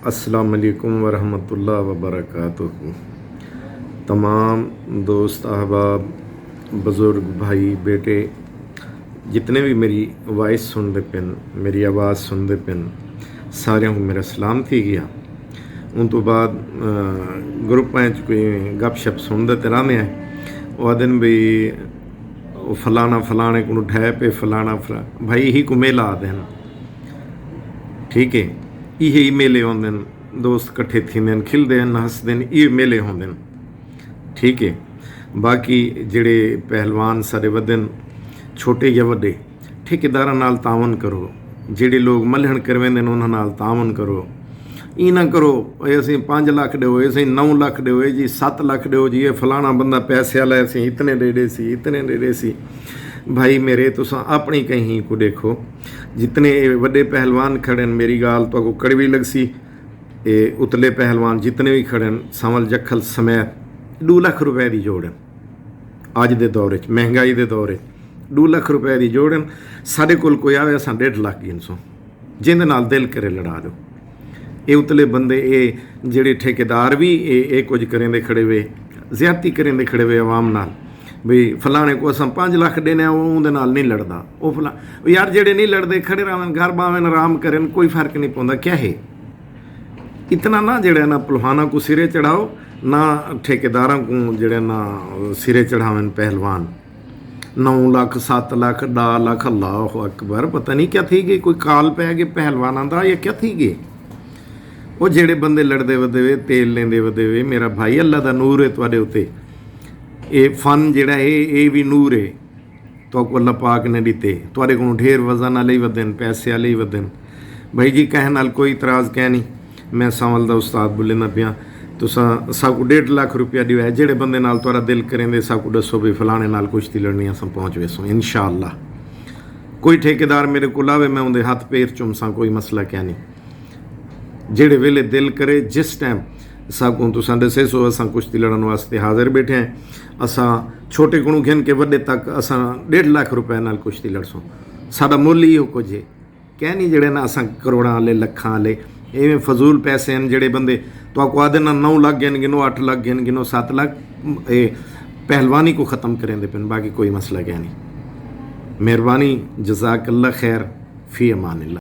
अस्सलाम वालेकुम वरहमतुल्लाह वबरकातुहू। तमाम दोस्त अहबाब बुज़ुर्ग भाई बेटे जितने भी मेरी वॉइस सुनते पिन मेरी आवाज़ सुनते पिन सारिਆਂ को मेरा सलाम थी गया। उन तो बाद ग्रुपां च कोई गपशप सुनते तो रहने वो दिन भी फलाना फलाने को ढै पे फलाना भाई यही को मेला आते हैं। ठीक है, यही मेले होंगे, दोस्त कट्ठे थींदे खिलते हैं हसते हैं, ये मेले होंगे। ठीक है, बाकी जेड़े पहलवान सारे वदन छोटे या वड्डे ठेकेदारां नाल तावन करो, जेड़े लोग मलहण करवेंदे उन्हां नाल तावन करो। ई ना करो असीं 5 लाख दो, असीं 9 लाख दो जी, 7 लाख दो जी, ये फलाना बंदा पैसे वाला असीं इतने दे सी इतने दे सी। भाई मेरे तुसां अपनी कहीं को देखो, जितने वड्डे पहलवान खड़े मेरी गाल तो कड़वी लग सी। उतले पहलवान जितने भी खड़े संवल जखल समेत 2 लाख रुपए की जोड़ अज के दौर महंगाई के दौर 2 लाख रुपए की जोड़ साढ़े कोल कोई आवे असां 1.5 लाख गिनसों जिंदे नाल दिल करे लड़ा दो। ये उतले बंदे ये जेड़े ठेकेदार भी ये कुछ करेंदे खड़े वे, ज्यादती करेंदे खड़े वे आवाम नाल भी फलाने को असां 5 लाख देने उहदे नाल नहीं लड़दा। वो फला यार जेड़े नहीं लड़दे खड़े रहन घर बावें आराम करें, कोई फर्क नहीं पौंदा। क्या है इतना ना जेड़ा ना पहलवाना को सिरे चढ़ाओ ना ठेकेदारों को जेड़े ना सिरे चढ़ावन पहलवान। 9 लाख 7 लाख 10 लाख अल्लाह अकबर पता नहीं क्या थी गई, कोई काल पै गए पहलवाना दा या क्या थी गए। वो जेड़े बंदे लड़दे वदे वे तेल लेंदे वदे वे, मेरा भाई अल्लाह दा नूर है तुहाडे उत्ते। ये फन जेड़ा है ये भी नूर है तो को अल्लाह पाक ने दिते। तुहाडे को ढेर वजन वाले ही वदन पैसे वाले ही वदन। भाई जी कहने नाल कोई इतराज़ कह नहीं, मैं संवल दा उस्ताद बोलना पिया। तुसां सब को 1.5 लाख रुपया दियो है, जेड़े बंदे नाल तुहाडा दिल करेंदे सब को दसो भी फलाने नाल कुश्ती लड़नी असां पहुँच वेसों इंशाअल्लाह। कोई ठेकेदार मेरे को आवे मैं उनके हथ पैर चुमसा, कोई मसला क्या नहीं। जेड़े वेले दिल करे जिस टाइम सब को तुसां दसे सो असां कुश्ती लड़न वास्ते हाजिर बैठे हैं। असां छोटे को घिन के वड्डे तक असां 1.5 लाख रुपए नाल कुश्ती लड़सों। साडा मुल ही कुछ है क्या नहीं, जेड़े ना असां करोड़ां वाले लखां वाले इवें फजूल पैसे हैं। जेड़े बंदे तो को आदे ना 9 लाख गिन गिनो 8 लाख गिन गिनो 7 लाख पहलवानी को ख़त्म करेंदे पिन, बाकी कोई मसला क्या नहीं। मेहरबानी, जज़ाकल्लाह खैर, फ़ी अमानिल्लाह।